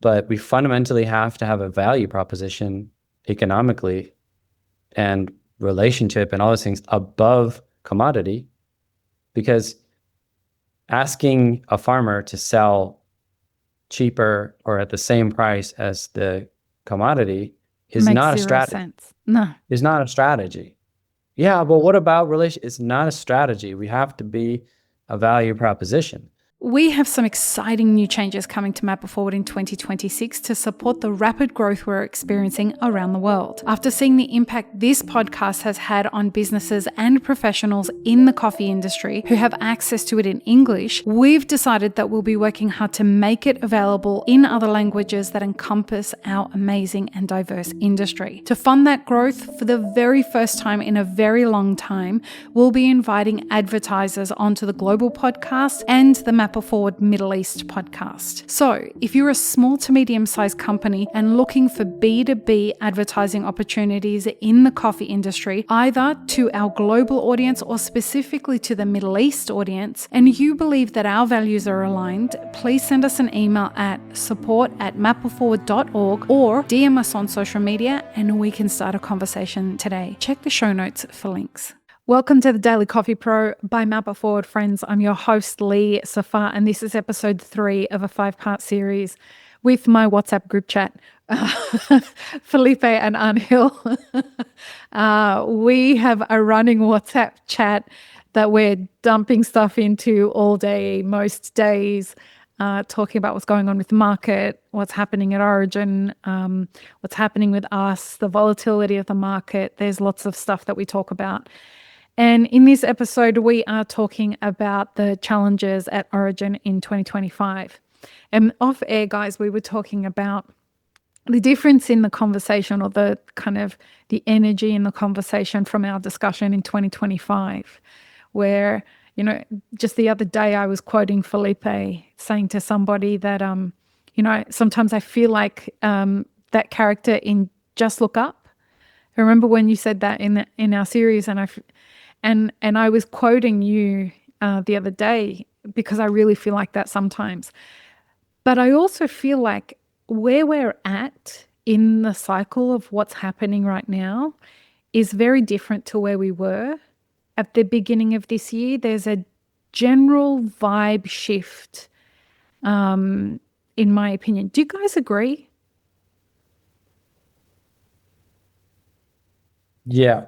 but we fundamentally have to have a value proposition economically and relationship and all those things above commodity, because asking a farmer to sell cheaper or at the same price as the commodity is Makes not a zero strategy. sense. No. Is not a strategy. Yeah, but what about relation? It's not a strategy. We have to be a value proposition. We have some exciting new changes coming to Map It Forward in 2026 to support the rapid growth we're experiencing around the world. After seeing the impact this podcast has had on businesses and professionals in the coffee industry who have access to it in English, we've decided that we'll be working hard to make it available in other languages that encompass our amazing and diverse industry. To fund that growth, for the very first time in a very long time, we'll be inviting advertisers onto the global podcast and the Map It Forward Middle East podcast. So, if you're a small to medium-sized company and looking for B2B advertising opportunities in the coffee industry, either to our global audience or specifically to the Middle East audience, and you believe that our values are aligned, please send us an email at support@mapitforward.org or DM us on social media and we can start a conversation today. Check the show notes for links. Welcome to the Daily Coffee Pro by Map It Forward, friends. I'm your host, Lee Safar, and this is episode 3 of a 5-part series with my WhatsApp group chat, Felipe and Angel. We have a running WhatsApp chat that we're dumping stuff into all day, most days, talking about what's going on with the market, what's happening at Origin, what's happening with us, the volatility of the market. There's lots of stuff that we talk about. And in this episode, we are talking about the challenges at Origin in 2025. And off air, guys, we were talking about the difference in the conversation, or the kind of the energy in the conversation from our discussion in 2025, where, you know, just the other day I was quoting Felipe saying to somebody that, you know, sometimes I feel like that character in Just Look Up. I remember when you said that in our series, and I was quoting you the other day because I really feel like that sometimes. But I also feel like where we're at in the cycle of what's happening right now is very different to where we were at the beginning of this year. There's a general vibe shift, in my opinion. Do you guys agree? Yeah.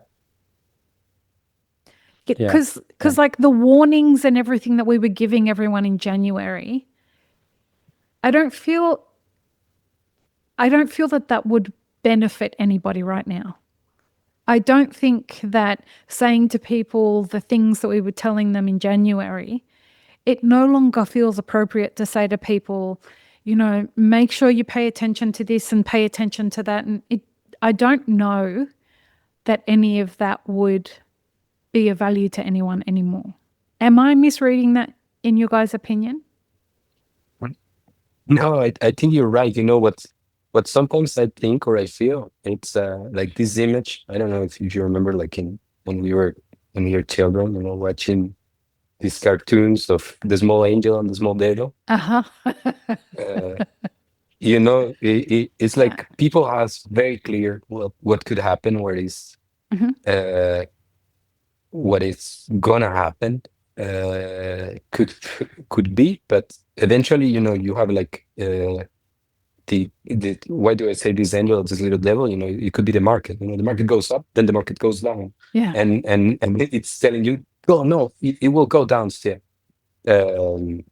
Because like the warnings and everything that we were giving everyone in January, I don't feel that would benefit anybody right now. I don't think that saying to people the things that we were telling them in January, it no longer feels appropriate to say to people, you know, make sure you pay attention to this and pay attention to that. And I don't know that any of that would be of value to anyone anymore. Am I misreading that in your guys' opinion? No, I think you're right. You know what sometimes I think or I feel, it's like this image. I don't know if you remember, like when we were children, you know, watching these cartoons of the small angel and the small devil. You know, it's like people has very clear what could happen, what is gonna happen, could be, but eventually, you know, you have like the why do I say this angel, this little devil? You know, it could be the market. You know, the market goes up, then the market goes down. Yeah. And it's telling you, oh no, it will go down still. Don't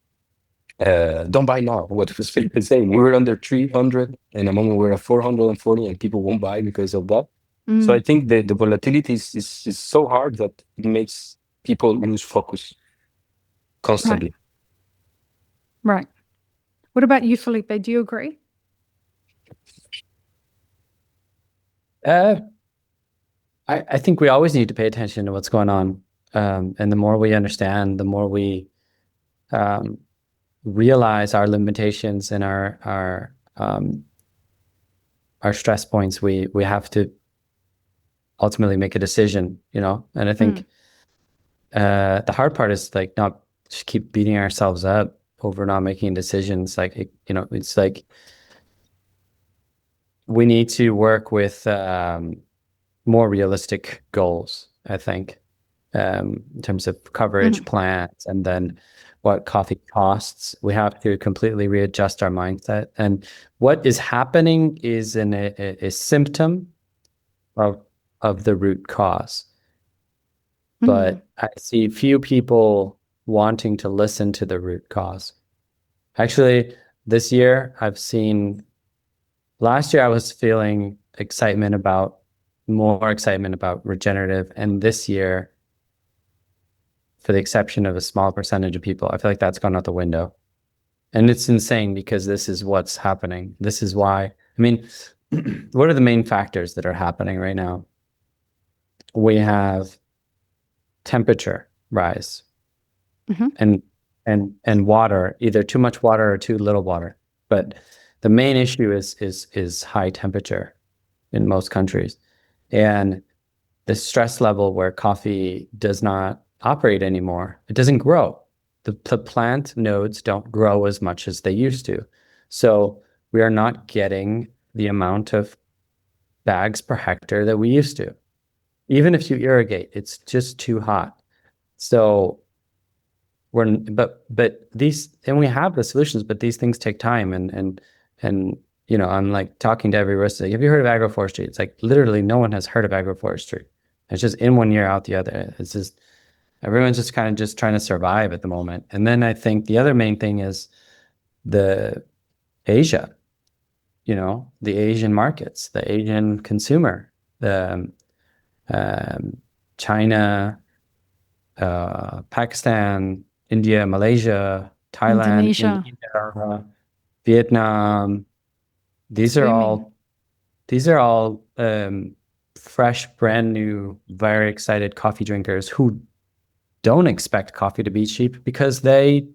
buy now. What was Felipe saying? We were under 300, and a moment we're at 440, and people won't buy because of that. So I think the volatility is so hard that it makes people lose focus constantly. Right. What about you, Felipe? Do you agree? I think we always need to pay attention to what's going on. And the more we understand, the more we realize our limitations and our stress points, we have to ultimately make a decision, you know. And I think the hard part is like not just keep beating ourselves up over not making decisions. Like, you know, it's like we need to work with more realistic goals, I think, in terms of coverage plans, and then what coffee costs. We have to completely readjust our mindset. And what is happening is a symptom of the root cause. But I see few people wanting to listen to the root cause. Actually, this year last year I was feeling more excitement about regenerative, and this year, for the exception of a small percentage of people, I feel like that's gone out the window. And it's insane because this is what's happening. This is why, I mean, what are the main factors that are happening right now? We have temperature rise and water, either too much water or too little water. But the main issue is high temperature in most countries. And the stress level where coffee does not operate anymore, it doesn't grow. The plant nodes don't grow as much as they used to. So we are not getting the amount of bags per hectare that we used to. Even if you irrigate, it's just too hot. So but these, and we have the solutions, but these things take time. And you know, I'm like talking to every roaster, have you heard of agroforestry? It's like literally no one has heard of agroforestry. It's just in one year, out the other. It's just everyone's just kind of just trying to survive at the moment. And then I think the other main thing is the Asia, you know, the Asian markets, the Asian consumer, the China, Pakistan, India, Malaysia, Thailand, Indonesia, Vietnam. These are all fresh, brand new, very excited coffee drinkers who don't expect coffee to be cheap because they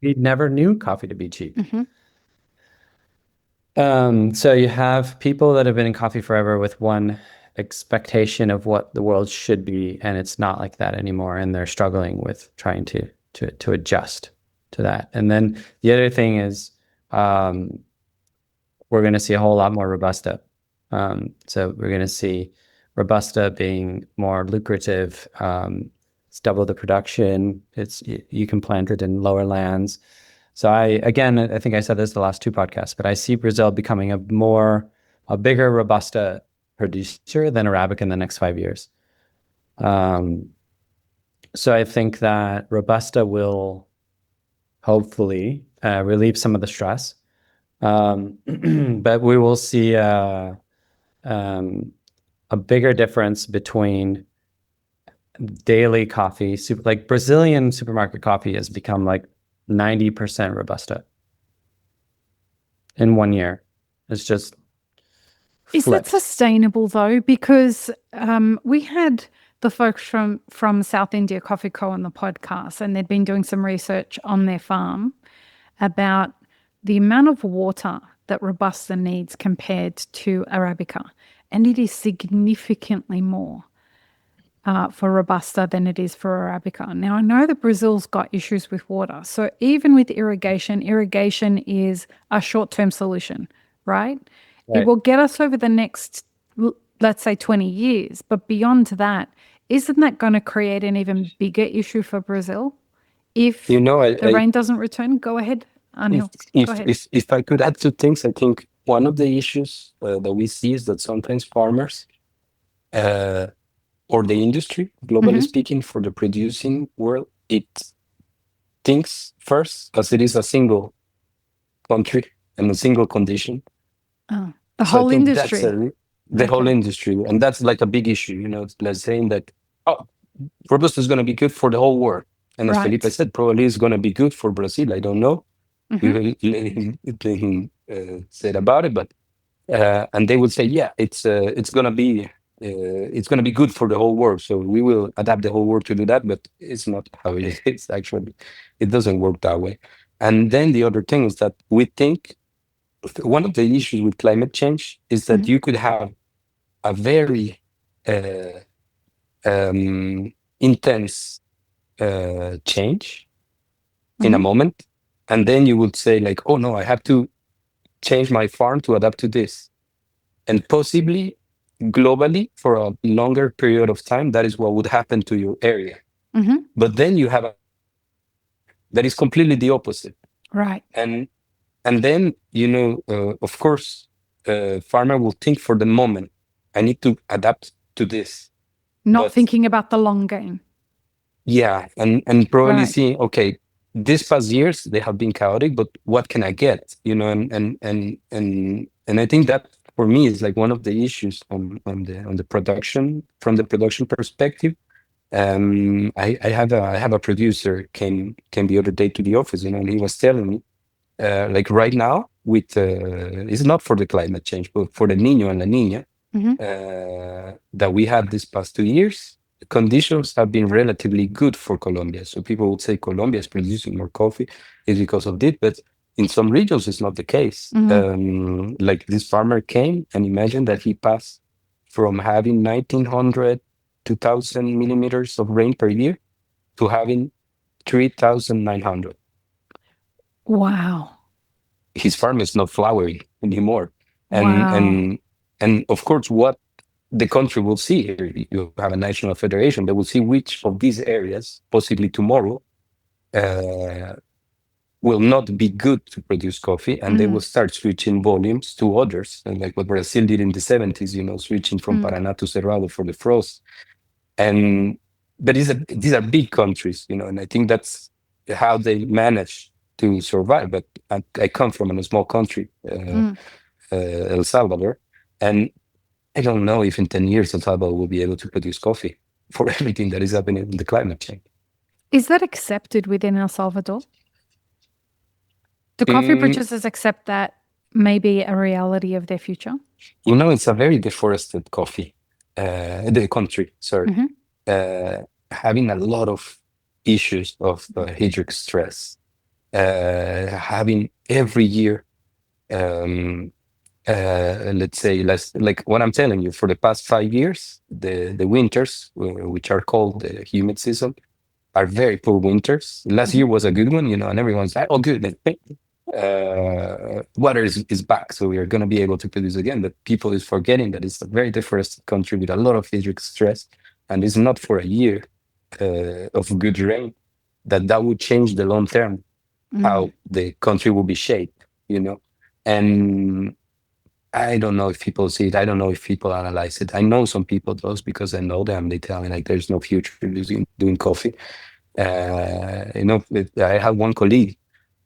never knew coffee to be cheap. So you have people that have been in coffee forever with one expectation of what the world should be, and it's not like that anymore, and they're struggling with trying to adjust to that. And then the other thing is we're going to see a whole lot more Robusta. So we're going to see Robusta being more lucrative. It's double the production. You can plant it in lower lands. So I think I said this the last two podcasts, but I see Brazil becoming a bigger Robusta producer than Arabica in the next 5 years. So I think that Robusta will hopefully relieve some of the stress. But we will see a bigger difference between daily coffee, like Brazilian supermarket coffee has become like 90% Robusta in 1 year. It's just Is that sustainable though? Because we had the folks from South India Coffee Co on the podcast, and they'd been doing some research on their farm about the amount of water that Robusta needs compared to Arabica. And it is significantly more for Robusta than it is for Arabica. Now, I know that Brazil's got issues with water. So even with irrigation is a short-term solution, right? It will get us over the next, let's say, 20 years. But beyond that, isn't that going to create an even bigger issue for Brazil if the rain doesn't return? Go ahead, Angel. Go ahead. If I could add two things, I think one of the issues that we see is that sometimes farmers or the industry, globally speaking, for the producing world, it thinks first as it is a single country and a single condition. The whole industry. The whole industry. And that's like a big issue, you know, let's saying that, Robusta is going to be good for the whole world. And as Felipe said, probably it's going to be good for Brazil. I don't know. We will let him say about it, but and they will say, yeah, it's going to be good for the whole world. So we will adapt the whole world to do that, but it's not how it is. Actually, it doesn't work that way. And then the other thing is that we think one of the issues with climate change is that you could have a very intense change in a moment, and then you would say like, oh no, I have to change my farm to adapt to this. And possibly globally for a longer period of time, that is what would happen to your area. Mhm. But then you have that is completely the opposite. Right. And then, of course, farmer will think for the moment, I need to adapt to this. Not But- thinking about the long game. Yeah, and probably Right. seeing, okay, these past years they have been chaotic, but what can I get? And I think that for me is like one of the issues on the production, from the production perspective. I have a producer came the other day to the office, and he was telling me, like right now with it's not for the climate change, but for the Niño and La Niña Mhm. that we had these past 2 years, the conditions have been relatively good for Colombia. So people would say Colombia is producing more coffee is because of this, but in some regions it's not the case. Like this farmer came and imagine that he passed from having 1900, 2000 millimeters of rain per year to having 3900. Wow. His farm is not flowering anymore. Wow. And of course, what the country will see here, you have a national federation that will see which of these areas, possibly tomorrow, will not be good to produce coffee, and they will start switching volumes to others, and like what Brazil did in the 70s, switching from Paraná to Cerrado for the frost. But these are big countries, and I think that's how they manage to survive. But I come from a small country, El Salvador, and I don't know if in 10 years El Salvador will be able to produce coffee for everything that is happening in the climate change. Is that accepted within El Salvador? Do coffee producers accept that may be a reality of their future? It's a very deforested coffee, the country, sorry. Having a lot of issues of hydric stress, having every year, let's say, like what I'm telling you, for the past 5 years, the winters, which are called the humid season, are very poor winters. Last year was a good one, and everyone's like, oh, good. Water is back, so we are going to be able to produce again. But people is forgetting that it's a very deforested country with a lot of hydric stress, and it's not for a year of good rain that would change the long term how the country will be shaped, And I don't know if people see it. I don't know if people analyze it. I know some people does because I know them. They tell me like there's no future in doing coffee. I had one colleague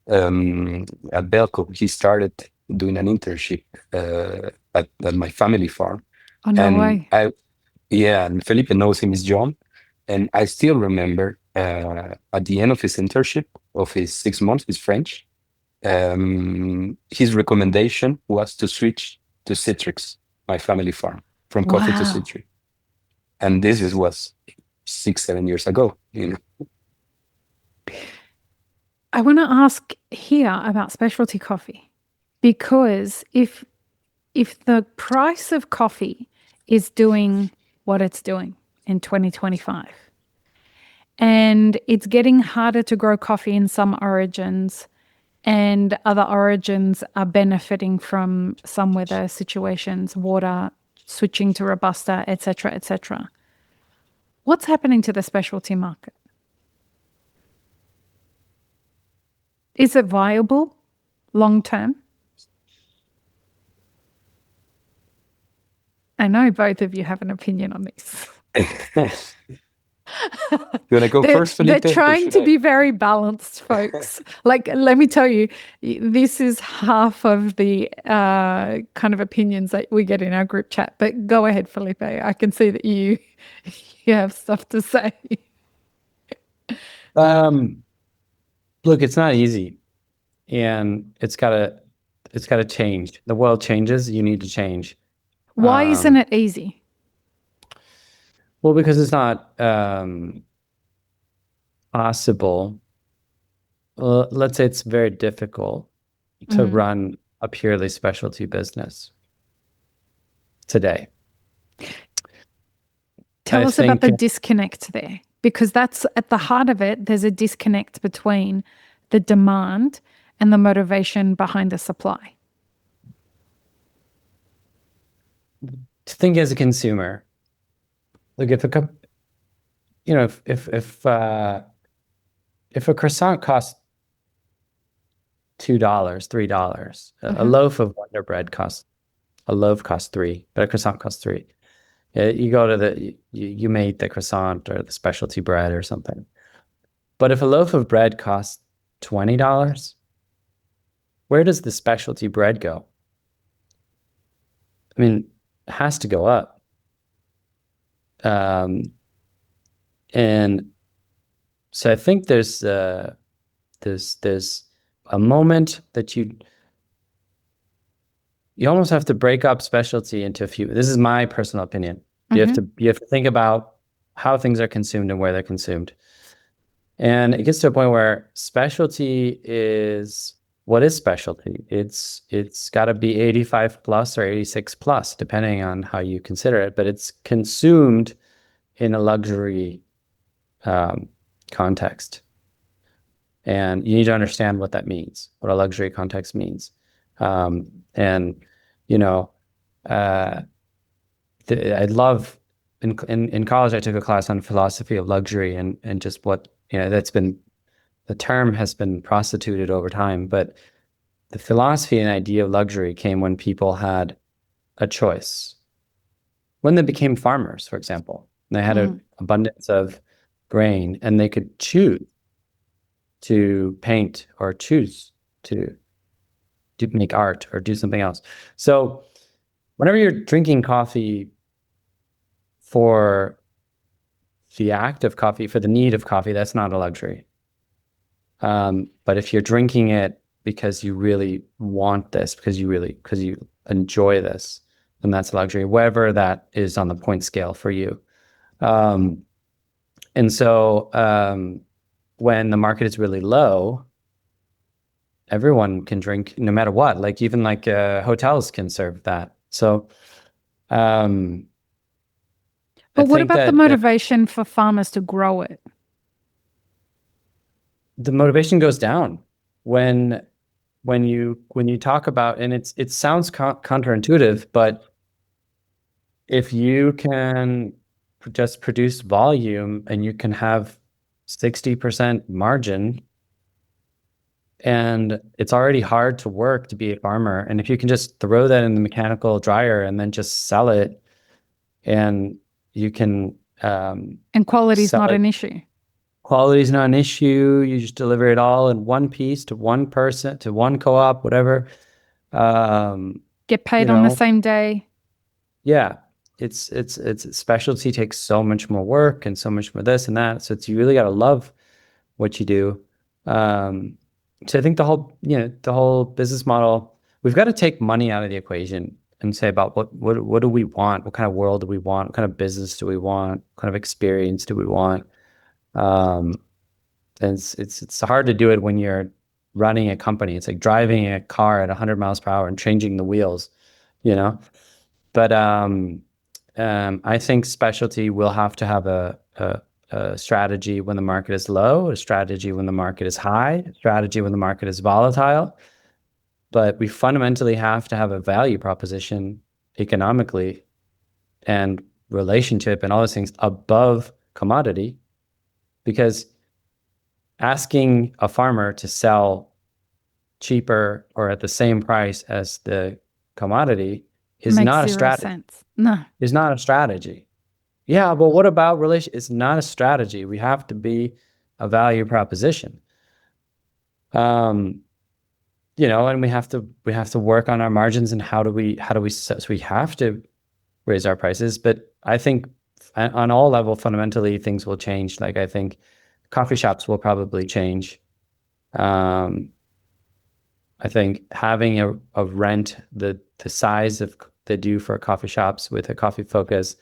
at Belco. He started doing an internship at my family farm. Oh, no way. And Felipe knows him, is John. And I still remember at the end of his internship, of his 6 months, his French, his recommendation was to switch to citrus, my family farm, from coffee to citrus. And this was 6-7 years ago. I want to ask here about specialty coffee, because if the price of coffee is doing what it's doing in 2025, and it's getting harder to grow coffee in some origins, and other origins are benefiting from some weather situations, water, switching to Robusta, etc., what's happening to the specialty market? Is it viable long term? I know both of you have an opinion on this. You want to go first, Felipe? They're trying to be very balanced, folks. Like, let me tell you, this is half of the kind of opinions that we get in our group chat. But go ahead, Felipe. I can see that you have stuff to say. Look, it's not easy, and it's gotta change. The world changes. You need to change. Why isn't it easy? Well, because it's not possible. Let's say it's very difficult to run a purely specialty business today. Tell us about the disconnect there, because that's at the heart of it. There's a disconnect between the demand and the motivation behind the supply. to think as a consumer. Look, if a cup, you know, if a croissant costs $2, $3, a loaf of Wonder Bread costs $3, but a croissant costs $3. You go to you made the croissant or the specialty bread or something. But if a loaf of bread costs $20, where does the specialty bread go? I mean, it has to go up. And so I think there's a moment that you almost have to break up specialty into a few. This is my personal opinion. You have to think about how things are consumed and where they're consumed. And it gets to a point where specialty is, what is specialty? It's got to be 85 plus or 86 plus, depending on how you consider it, but it's consumed in a luxury context. And you need to understand what that means, what a luxury context means. And, you know, I love, in college, I took a class on philosophy of luxury and just what, you know, the term has been prostituted over time, but the philosophy and idea of luxury came when people had a choice. When they became farmers, for example, they had an abundance of grain and they could choose to paint or choose to make art or do something else. So whenever you're drinking coffee for the act of coffee, for the need of coffee, that's not a luxury. But if you're drinking it because you really want this, because you enjoy this, then that's a luxury, wherever that is on the point scale for you. And so when the market is really low, everyone can drink no matter what. Like even like hotels can serve that. So, but what about the motivation for farmers to grow it? The motivation goes down when you talk about, and it sounds counterintuitive, but if you can just produce volume and you can have 60% margin, and it's already hard to work to be a farmer, and if you can just throw that in the mechanical dryer and then just sell it, and you can and quality is not an issue. Quality is not an issue. You just deliver it all in one piece to one person, to one co-op, whatever. Get paid on the same day. Yeah, it's specialty takes so much more work and so much more this and that. So you really got to love what you do. So I think the whole business model, we've got to take money out of the equation and say about what do we want? What kind of world do we want? What kind of business do we want? What kind of experience do we want? And it's hard to do it when you're running a company. It's like driving a car at 100 miles per hour and changing the wheels, you know. But I think specialty will have to have a strategy when the market is low, a strategy when the market is high, a strategy when the market is volatile. But we fundamentally have to have a value proposition economically and relationship and all those things above commodity, because asking a farmer to sell cheaper or at the same price as the commodity is not a strategy. No, is not a strategy. Yeah, but what about relation? It's not a strategy. We have to be a value proposition. You know, and we have to work on our margins and how do we so we have to raise our prices. But I think on all level, fundamentally, things will change. Like I think coffee shops will probably change. I think having a rent the size of they do for coffee shops with a coffee focus,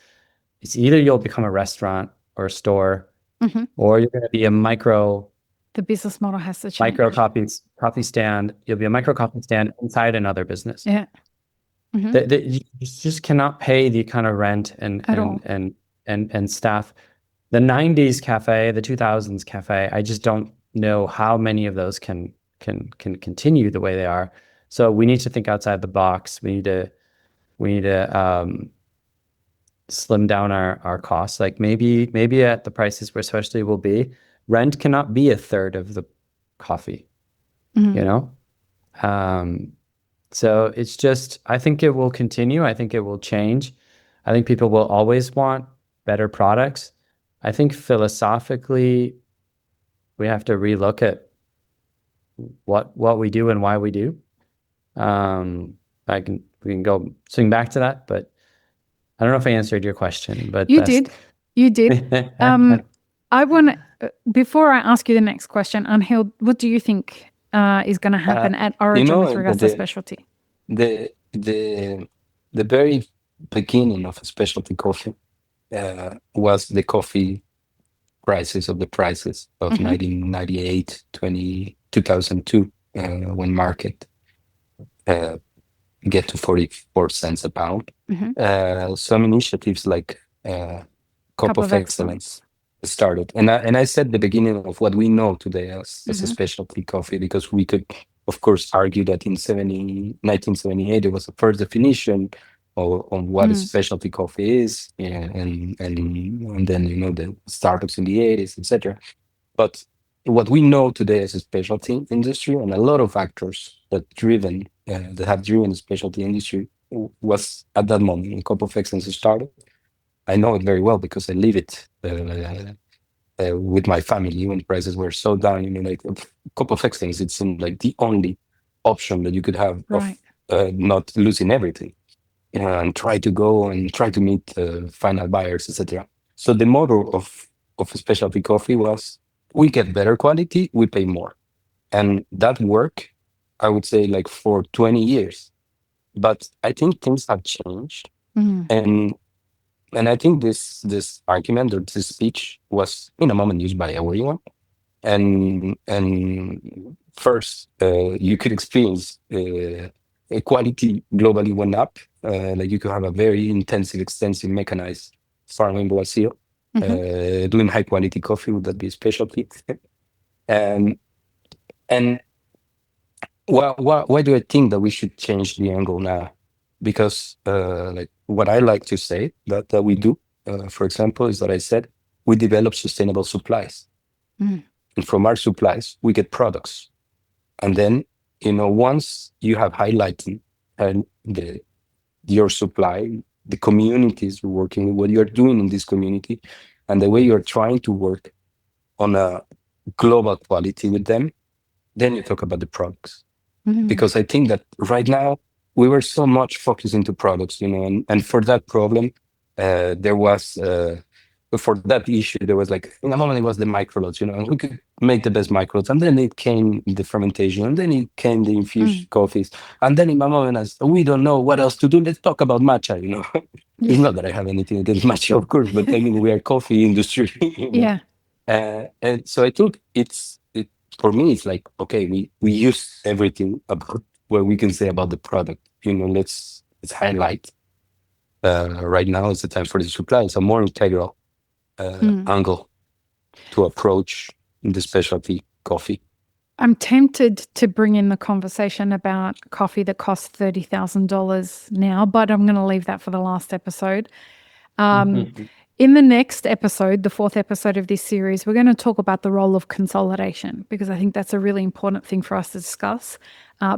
it's either you'll become a restaurant or a store, or you're going to be a micro. The business model has to change. Micro coffee stand. You'll be a micro coffee stand inside another business. Yeah. You just cannot pay the kind of rent and staff. The 90s cafe, the 2000s cafe, I just don't know how many of those can continue the way they are. So we need to think outside the box. We need to slim down our costs. Like maybe at the prices where specialty will be, rent cannot be a third of the coffee, you know? So it's just, I think it will continue. I think it will change. I think people will always want better products. I think philosophically, we have to relook at what we do and why we do. We can go swing back to that, but I don't know if I answered your question, but You did. I want to, before I ask you the next question, Angel, what do you think is going to happen at Origin with regards to specialty? The very beginning of specialty coffee was the coffee crisis of the prices of 1998, 2002, when market get to 44 cents a pound. Some initiatives like Cup of Excellence started. And I said the beginning of what we know today as a specialty coffee, because we could, of course, argue that in 1978, there was the first definition on what a specialty coffee is, and then, you know, the startups in the 80s, etc. But what we know today as a specialty industry, and a lot of actors that have driven the specialty industry, was at that moment when Cup of Excellence started. I know it very well because I live it with my family when prices were so down. You know, like a Cup of Excellence, it seemed like the only option that you could have of not losing everything, and try to meet final buyers, etc. So the model of a specialty coffee was, we get better quality, we pay more, and that worked, I would say, like for 20 years. But I think things have changed, and I think this argument or this speech was in a moment used by everyone, and first you could experience quality globally went up. Like you could have a very intensive, extensive mechanized farm in Brazil, doing high quality coffee. Would that be a specialty? And why do I think that we should change the angle now? Because like what I like to say that we do, for example, is that I said we develop sustainable supplies, and from our supplies we get products, and then, you know, once you have highlighted your supply, the communities you're working with, what you're doing in this community, and the way you're trying to work on a global quality with them, then you talk about the products. Because I think that right now we were so much focused into products, you know, and for that problem, there was for that issue, there was like, in a moment it was the microloads, you know, and we could make the best microloads, and then it came the fermentation, and then it came the infused coffees, and then in my moment, as we don't know what else to do, let's talk about matcha, you know. It's not that I have anything against matcha, of course, but I mean, we are coffee industry. You know? And so I think for me, it's like, okay, we use everything about what we can say about the product, you know, let's highlight. Right now is the time for the supply. It's a more integral angle to approach the specialty coffee. I'm tempted to bring in the conversation about coffee that costs $30,000 now, but I'm going to leave that for the last episode. In the next episode, the fourth episode of this series, we're going to talk about the role of consolidation, because I think that's a really important thing for us to discuss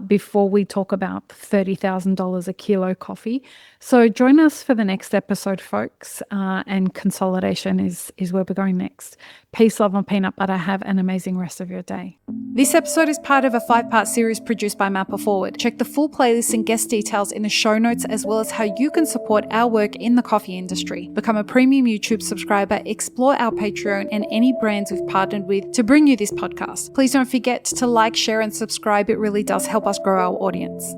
before we talk about $30,000 a kilo coffee. So join us for the next episode, folks, and consolidation is where we're going next. Peace, love, and peanut butter. Have an amazing rest of your day. This episode is part of a 5-part series produced by Mapper Forward. Check the full playlist and guest details in the show notes, as well as how you can support our work in the coffee industry. Become a premium YouTube subscriber, explore our Patreon and any brands we've partnered with to bring you this podcast. Please don't forget to like, share, and subscribe. It really does help us grow our audience.